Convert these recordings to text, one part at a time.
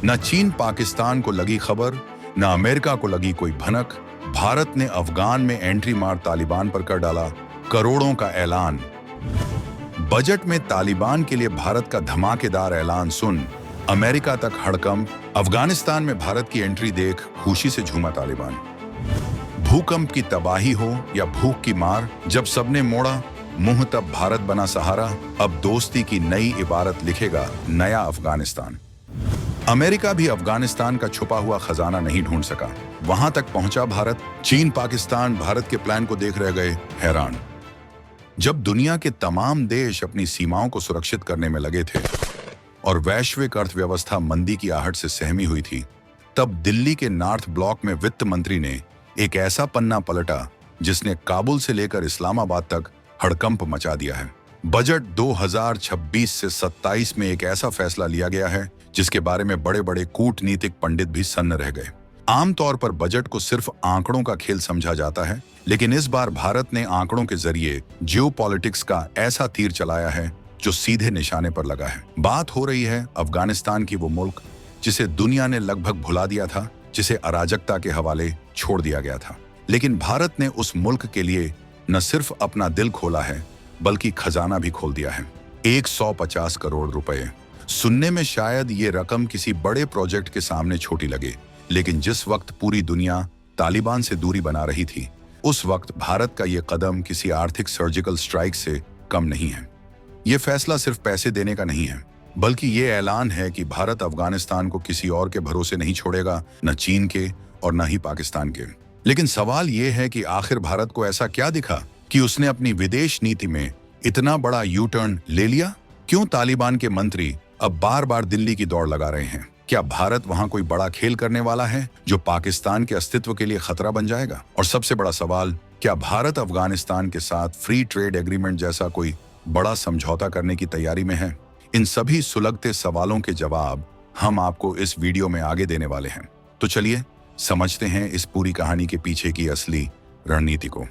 न चीन पाकिस्तान को लगी खबर, न अमेरिका को लगी कोई भनक। भारत ने अफगान में एंट्री मार तालिबान पर कर डाला करोड़ों का ऐलान। बजट में तालिबान के लिए भारत का धमाकेदार ऐलान सुन अमेरिका तक हड़कंप। अफगानिस्तान में भारत की एंट्री देख खुशी से झूमा तालिबान। भूकंप की तबाही हो या भूख की मार, जब सबने मोड़ा मुंह तब भारत बना सहारा। अब दोस्ती की नई इबारत लिखेगा नया अफगानिस्तान। अमेरिका भी अफगानिस्तान का छुपा हुआ खजाना नहीं ढूंढ सका, वहां तक पहुंचा भारत। चीन पाकिस्तान भारत के प्लान को देख रह गए हैरान। जब दुनिया के तमाम देश अपनी सीमाओं को सुरक्षित करने में लगे थे और वैश्विक अर्थव्यवस्था मंदी की आहट से सहमी हुई थी, तब दिल्ली के नॉर्थ ब्लॉक में वित्त मंत्री ने एक ऐसा पन्ना पलटा जिसने काबुल से लेकर इस्लामाबाद तक हड़कंप मचा दिया है। बजट 2026 से 27 में एक ऐसा फैसला लिया गया है जिसके बारे में बड़े बड़े कूटनीतिक पंडित भी सन्न रह गए। आमतौर पर बजट को सिर्फ आंकड़ों का खेल समझा जाता है, लेकिन इस बार भारत ने आंकड़ों के जरिए जियोपॉलिटिक्स का ऐसा तीर चलाया है जो सीधे निशाने पर लगा है। बात हो रही है अफगानिस्तान की, वो मुल्क जिसे दुनिया ने लगभग भुला दिया था, जिसे अराजकता के हवाले छोड़ दिया गया था। लेकिन भारत ने उस मुल्क के लिए न सिर्फ अपना दिल खोला है बल्कि खजाना भी खोल दिया है। 150 करोड़ रुपए। सुनने में शायद ये रकम किसी बड़े प्रोजेक्ट के सामने छोटी लगे, लेकिन जिस वक्त पूरी दुनिया तालिबान से दूरी बना रही थी, उस वक्त भारत का ये कदम किसी आर्थिक सर्जिकल स्ट्राइक से कम नहीं है। ये फैसला सिर्फ पैसे देने का नहीं है, बल्कि ये ऐलान है कि भारत अफगानिस्तान को किसी और के भरोसे नहीं छोड़ेगा, न चीन के और न ही पाकिस्तान के। लेकिन सवाल ये है कि आखिर भारत को ऐसा क्या दिखा कि उसने अपनी विदेश नीति में इतना बड़ा यू टर्न ले लिया? क्यों तालिबान के मंत्री अब बार बार दिल्ली की दौड़ लगा रहे हैं? क्या भारत वहां कोई बड़ा खेल करने वाला है जो पाकिस्तान के अस्तित्व के लिए खतरा बन जाएगा? और सबसे बड़ा सवाल, क्या भारत अफगानिस्तान के साथ फ्री ट्रेड एग्रीमेंट जैसा कोई बड़ा समझौता करने की तैयारी में है? इन सभी सुलगते सवालों के जवाब हम आपको इस वीडियो में आगे देने वाले हैं। तो चलिए समझते हैं इस पूरी कहानी के पीछे की असली रणनीति को।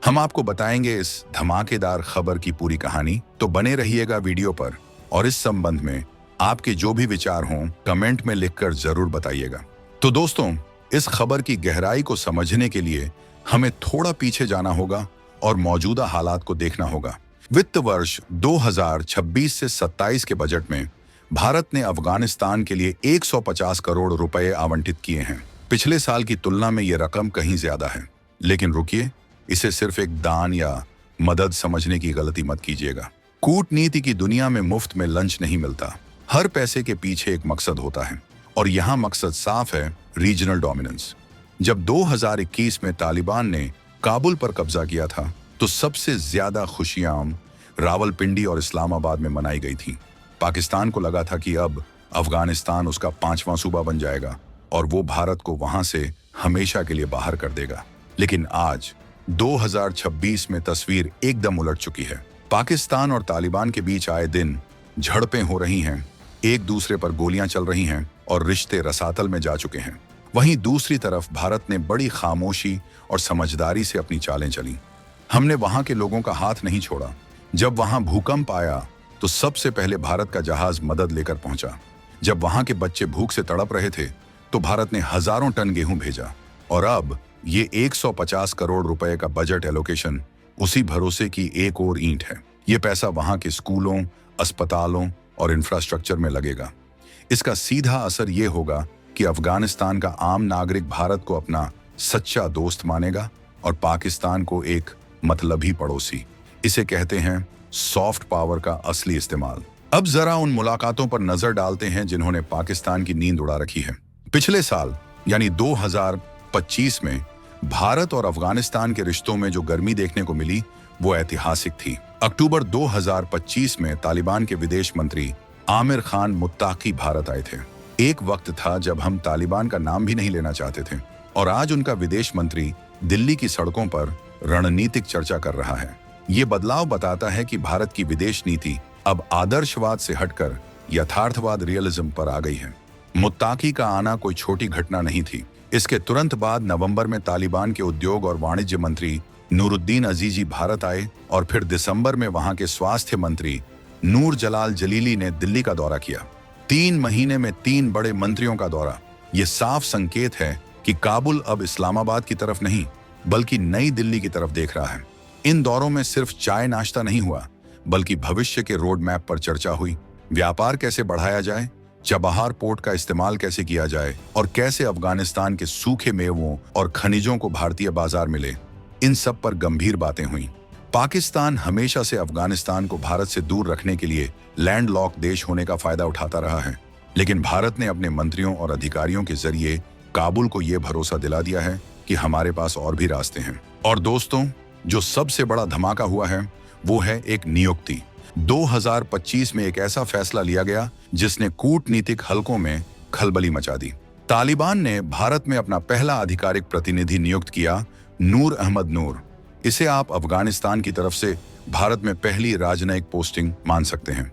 हम आपको बताएंगे इस धमाकेदार खबर की पूरी कहानी, तो बने रहिएगा वीडियो पर। और इस संबंध में आपके जो भी विचार हों कमेंट में लिखकर जरूर बताइएगा। तो दोस्तों, इस खबर की गहराई को समझने के लिए हमें थोड़ा पीछे जाना होगा और मौजूदा हालात को देखना होगा। वित्त वर्ष 2026 से 27 के बजट में भारत ने अफगानिस्तान के लिए 150 करोड़ रुपए आवंटित किए हैं। पिछले साल की तुलना में ये रकम कहीं ज्यादा है, लेकिन रुकिए, इसे सिर्फ एक दान या मदद समझने की गलती मत कीजिएगा। कूटनीति की दुनिया में मुफ्त में लंच नहीं मिलता। हर पैसे के पीछे एक मकसद होता है, और यहाँ मकसद साफ है, रीजनल डोमिनेंस। जब 2021 में तालिबान ने काबुल पर कब्जा किया था, तो सबसे ज्यादा खुशियां रावलपिंडी और इस्लामाबाद में मनाई गई थी। पाकिस्तान को लगा था कि अब अफगानिस्तान उसका 5वां सूबा बन जाएगा और वो भारत को वहां से हमेशा के लिए बाहर कर देगा। लेकिन आज 2026 में तस्वीर एकदम उलट चुकी है। पाकिस्तान और तालिबान के बीच आए दिन झड़पें हो रही हैं, एक दूसरे पर गोलियां चल रही हैं और रिश्ते रसातल में जा चुके हैं। वहीं दूसरी तरफ भारत ने बड़ी खामोशी और समझदारी से अपनी चालें चली। हमने वहां के लोगों का हाथ नहीं छोड़ा। जब वहां भूकंप आया तो सबसे पहले भारत का जहाज मदद लेकर पहुंचा। जब वहां के बच्चे भूख से तड़प रहे थे तो भारत ने हजारों टन गेहूं भेजा। और अब ये 150 करोड़ रुपए का बजट एलोकेशन उसी भरोसे की एक और ईंट है। ये पैसा वहां के स्कूलों, अस्पतालों और इंफ्रास्ट्रक्चर में लगेगा। इसका सीधा असर ये होगा कि अफगानिस्तान का आम नागरिक भारत को अपना सच्चा दोस्त मानेगा और पाकिस्तान को एक मतलबी पड़ोसी। इसे कहते हैं सॉफ्ट पावर का असली इस्तेमाल। अब जरा उन मुलाकातों पर नजर डालते हैं जिन्होंने पाकिस्तान की नींद उड़ा रखी है। पिछले साल यानी 2025 में भारत और अफगानिस्तान के रिश्तों में जो गर्मी देखने को मिली वो ऐतिहासिक थी। अक्टूबर 2025 में तालिबान के विदेश मंत्री आमिर खान मुत्ताकी भारत आए थे। एक वक्त था जब हम तालिबान का नाम भी नहीं लेना चाहते थे, और आज उनका विदेश मंत्री दिल्ली की सड़कों पर रणनीतिक चर्चा कर रहा है। ये बदलाव बताता है कि भारत की विदेश नीति अब आदर्शवाद से हटकर यथार्थवाद रियलिज्म पर आ गई है। मुत्ताकी का आना कोई छोटी घटना नहीं थी। इसके तुरंत बाद नवंबर में तालिबान के उद्योग और वाणिज्य मंत्री नूरुद्दीन अजीजी भारत आए और फिर दिसंबर में वहां के स्वास्थ्य मंत्री नूर जलाल जलीली ने दिल्ली का दौरा किया। 3 महीने में 3 बड़े मंत्रियों का दौरा। ये साफ संकेत है कि काबुल अब इस्लामाबाद की तरफ नहीं बल्कि नई दिल्ली की तरफ देख रहा है। इन दौरों में सिर्फ चाय नाश्ता नहीं हुआ, बल्कि भविष्य के रोड मैप पर चर्चा हुई। व्यापार कैसे बढ़ाया जाए, चबहार पोर्ट का इस्तेमाल कैसे किया जाए और कैसे अफगानिस्तान के सूखे मेवों और खनिजों को भारतीय बाजार मिले, इन सब पर गंभीर बातें हुई। पाकिस्तान हमेशा से अफगानिस्तान को भारत से दूर रखने के लिए लैंडलॉक देश होने का फायदा उठाता रहा है, लेकिन भारत ने अपने मंत्रियों और अधिकारियों के जरिए काबुल को यह भरोसा दिला दिया है कि हमारे पास और भी रास्ते हैं। और दोस्तों, जो सबसे बड़ा धमाका हुआ है वो है एक नियुक्ति। 2025 में एक ऐसा फैसला लिया गया जिसने कूटनीतिक हलकों में खलबली मचा दी। तालिबान ने भारत में अपना पहला आधिकारिक प्रतिनिधि नियुक्त किया, नूर अहमद नूर। इसे आप अफगानिस्तान की तरफ से भारत में पहली राजनयिक पोस्टिंग मान सकते हैं।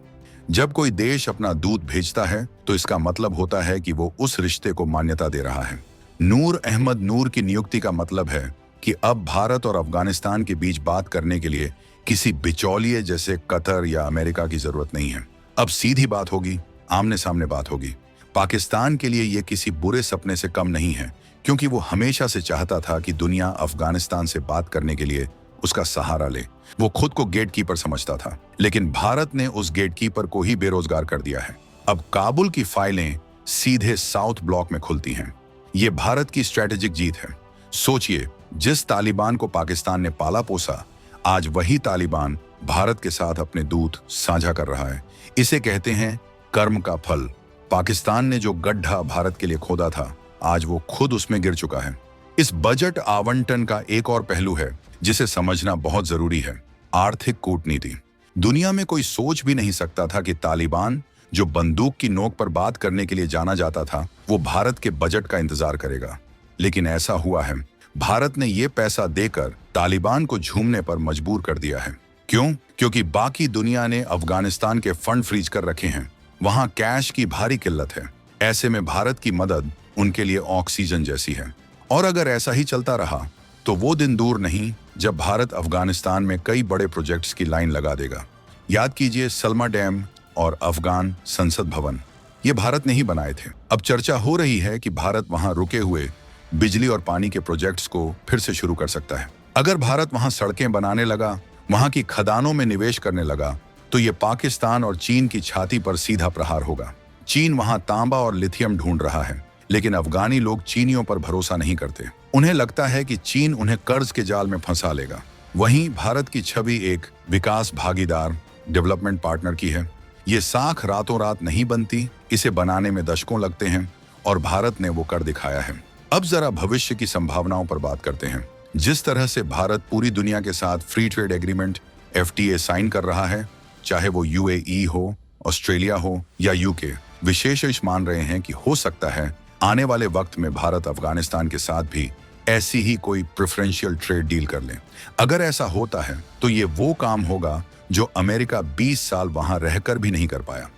जब कोई देश अपना दूत भेजता है तो इसका मतलब होता है कि वो उस रिश्ते को मान्यता दे रहा है। नूर अहमद नूर की नियुक्ति का मतलब है कि अब भारत और अफगानिस्तान के बीच बात करने के लिए किसी बिचौलिए जैसे कतर या अमेरिका की जरूरत नहीं है। अब सीधी बात होगी, आमने सामने बात होगी। पाकिस्तान के लिए यह किसी बुरे सपने से कम नहीं है, क्योंकि वो हमेशा से चाहता था कि दुनिया अफगानिस्तान से बात करने के लिए उसका सहारा ले। वो खुद को गेटकीपर समझता था, लेकिन भारत ने उस गेटकीपर को ही बेरोजगार कर दिया है। अब काबुल की फाइलें सीधे साउथ ब्लॉक में खुलती हैं। ये भारत की स्ट्रेटेजिक जीत है। सोचिए, जिस तालिबान को पाकिस्तान ने पाला पोसा, आज वही तालिबान भारत के साथ अपने दूत साझा कर रहा है। इसे कहते हैं कर्म का फल। पाकिस्तान ने जो गड्ढा भारत के लिए खोदा था, आज वो खुद उसमें गिर चुका है। इस बजट आवंटन का एक और पहलू है जिसे समझना बहुत जरूरी है, आर्थिक कूटनीति। दुनिया में कोई सोच भी नहीं सकता था कि तालिबान, जो बंदूक की नोक पर बात करने के लिए जाना जाता था, वो भारत के बजट का इंतजार करेगा। लेकिन ऐसा हुआ है। भारत ने ये पैसा देकर तालिबान को झूमने पर मजबूर कर दिया है। क्यों? क्योंकि बाकी दुनिया ने अफगानिस्तान के फंड फ्रीज कर रखे हैं। वहां कैश की भारी किल्लत है। ऐसे में भारत की मदद उनके लिए ऑक्सीजन जैसी है। और अगर ऐसा ही चलता रहा तो वो दिन दूर नहीं जब भारत अफगानिस्तान में कई बड़े प्रोजेक्ट्स की लाइन लगा देगा। याद कीजिए, सलमा डैम और अफगान संसद भवन, ये भारत ने ही बनाए थे। अब चर्चा हो रही है कि भारत वहां रुके हुए बिजली और पानी के प्रोजेक्ट्स को फिर से शुरू कर सकता है। अगर भारत वहां सड़कें बनाने लगा, वहां की खदानों में निवेश करने लगा, तो ये पाकिस्तान और चीन की छाती पर सीधा प्रहार होगा। चीन वहां तांबा और लिथियम ढूंढ रहा है, लेकिन अफगानी लोग चीनियों पर भरोसा नहीं करते। उन्हें लगता है कि चीन उन्हें कर्ज के जाल में फंसा लेगा। वहीं भारत की छवि एक विकास भागीदार, डेवलपमेंट पार्टनर की है। ये साख रातों रात नहीं बनती, इसे बनाने में दशकों लगते हैं और भारत ने वो कर दिखाया है। अब जरा भविष्य की संभावनाओं पर बात करते हैं। जिस तरह से भारत पूरी दुनिया के साथ free trade agreement FTA sign कर रहा है, चाहे वो UAE हो, ऑस्ट्रेलिया हो या UK, विशेषज्ञ मान रहे हैं कि हो सकता है आने वाले वक्त में भारत अफगानिस्तान के साथ भी ऐसी ही कोई प्रेफरेंशियल ट्रेड डील कर ले। अगर ऐसा होता है तो ये वो काम होगा जो अमेरिका 20 साल वहां रहकर भी नहीं कर पाया।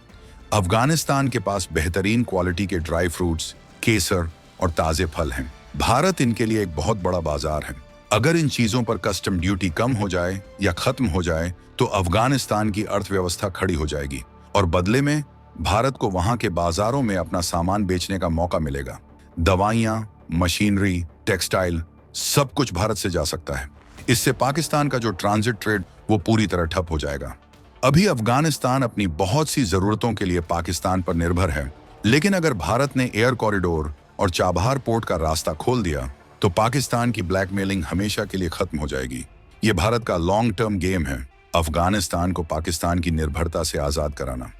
अफगानिस्तान के पास बेहतरीन क्वालिटी के ड्राई फ्रूट्स, केसर और ताजे फल हैं। भारत इनके लिए एक बहुत बड़ा बाजार है। अगर इन चीजों पर कस्टम ड्यूटी कम हो जाए या खत्म हो जाए तो अफगानिस्तान की अर्थव्यवस्था खड़ी हो जाएगी और बदले में भारत को वहां के बाजारों में अपना सामान बेचने का मौका मिलेगा। दवाइयां, मशीनरी, टेक्सटाइल, सब कुछ भारत से जा सकता है। इससे पाकिस्तान का जो ट्रांजिट ट्रेड वो पूरी तरह ठप हो जाएगा। अभी अफगानिस्तान अपनी बहुत सी जरूरतों के लिए पाकिस्तान पर निर्भर है, लेकिन अगर भारत ने एयर कॉरिडोर और चाबहार पोर्ट का रास्ता खोल दिया तो पाकिस्तान की ब्लैकमेलिंग हमेशा के लिए खत्म हो जाएगी। ये भारत का लॉन्ग टर्म गेम है, अफगानिस्तान को पाकिस्तान की निर्भरता से आजाद कराना।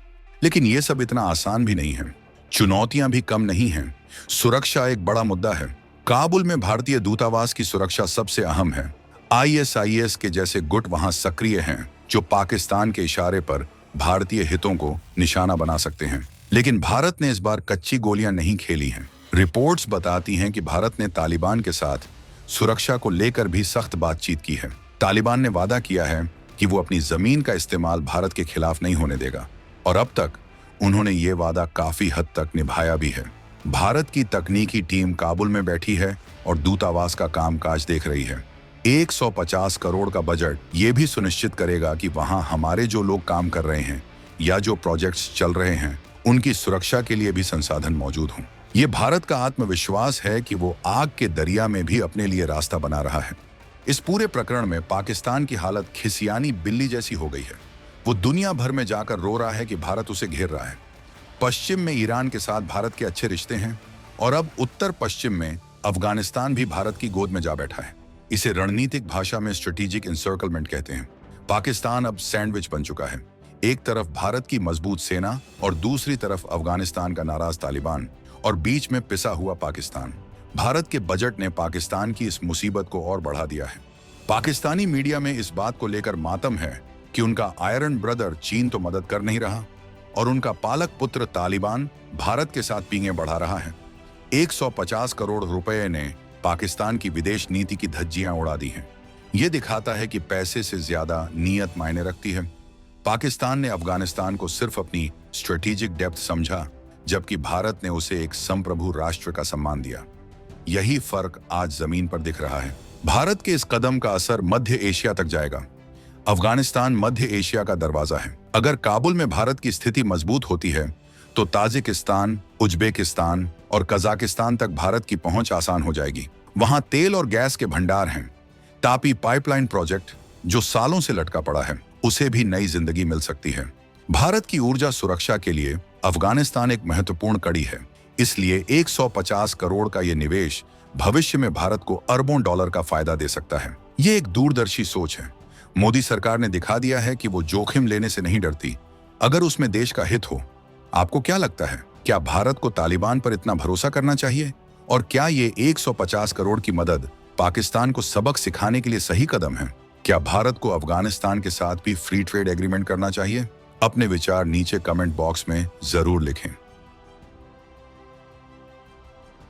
लेकिन ये सब इतना आसान भी नहीं है। चुनौतियां भी कम नहीं हैं। सुरक्षा एक बड़ा मुद्दा है। काबुल में भारतीय दूतावास की सुरक्षा सबसे अहम है। ISIS के जैसे गुट वहां सक्रिय हैं जो पाकिस्तान के इशारे पर भारतीय हितों को निशाना बना सकते हैं। लेकिन भारत ने इस बार कच्ची गोलियां नहीं खेली हैं। रिपोर्ट्स बताती हैं कि भारत ने तालिबान के साथ सुरक्षा को लेकर भी सख्त बातचीत की है। तालिबान ने वादा किया है कि वो अपनी जमीन का इस्तेमाल भारत के खिलाफ नहीं होने देगा और अब तक उन्होंने ये वादा काफी हद तक निभाया भी है। भारत की तकनीकी टीम काबुल में बैठी है और दूतावास का कामकाज देख रही है। 150 करोड़ का बजट ये भी सुनिश्चित करेगा कि वहां हमारे जो लोग काम कर रहे हैं या जो प्रोजेक्ट्स चल रहे हैं उनकी सुरक्षा के लिए भी संसाधन मौजूद हों। ये भारत का आत्मविश्वास है कि वो आग के दरिया में भी अपने लिए रास्ता बना रहा है। इस पूरे प्रकरण में पाकिस्तान की हालत खिसियानी बिल्ली जैसी हो गई है। वो दुनिया भर में जाकर रो रहा है कि भारत उसे घेर रहा है। पश्चिम में ईरान के साथ भारत के अच्छे रिश्ते हैं और अब उत्तर पश्चिम में अफगानिस्तान भी भारत की गोद में जा बैठा है। इसे रणनीतिक भाषा में स्ट्रेटेजिक इंसर्कलमेंट कहते हैं। पाकिस्तान अब सैंडविच बन चुका है। एक तरफ भारत की मजबूत सेना और दूसरी तरफ अफगानिस्तान का नाराज तालिबान और बीच में पिसा हुआ पाकिस्तान। भारत के बजट ने पाकिस्तान की इस मुसीबत को और बढ़ा दिया है। पाकिस्तानी मीडिया में इस बात को लेकर मातम है कि उनका आयरन ब्रदर चीन तो मदद कर नहीं रहा और उनका पालक पुत्र तालिबान भारत के साथ पींगे बढ़ा रहा है। 150 करोड़ रुपए ने पाकिस्तान की विदेश नीति की धज्जियां उड़ा दी हैं। यह दिखाता है कि पैसे से ज्यादा नीयत मायने रखती है। पाकिस्तान ने अफगानिस्तान को सिर्फ अपनी स्ट्रेटेजिक डेप्थ समझा, जबकि भारत ने उसे एक संप्रभु राष्ट्र का सम्मान दिया। यही फर्क आज जमीन पर दिख रहा है। भारत के इस कदम का असर मध्य एशिया तक जाएगा। अफगानिस्तान मध्य एशिया का दरवाजा है। अगर काबुल में भारत की स्थिति मजबूत होती है तो ताजिकिस्तान, उज्बेकिस्तान और कजाकिस्तान तक भारत की पहुंच आसान हो जाएगी। वहां तेल और गैस के भंडार हैं। तापी पाइपलाइन प्रोजेक्ट जो सालों से लटका पड़ा है, उसे भी नई जिंदगी मिल सकती है। भारत की ऊर्जा सुरक्षा के लिए अफगानिस्तान एक महत्वपूर्ण कड़ी है। इसलिए 150 करोड़ का यह निवेश भविष्य में भारत को अरबों डॉलर का फायदा दे सकता है। ये एक दूरदर्शी सोच है। मोदी सरकार ने दिखा दिया है कि वो जोखिम लेने से नहीं डरती, अगर उसमें देश का हित हो। आपको क्या लगता है, क्या भारत को तालिबान पर इतना भरोसा करना चाहिए? और क्या ये 150 करोड़ की मदद पाकिस्तान को सबक सिखाने के लिए सही कदम है? क्या भारत को अफगानिस्तान के साथ भी फ्री ट्रेड एग्रीमेंट करना चाहिए? अपने विचार नीचे कमेंट बॉक्स में जरूर लिखें।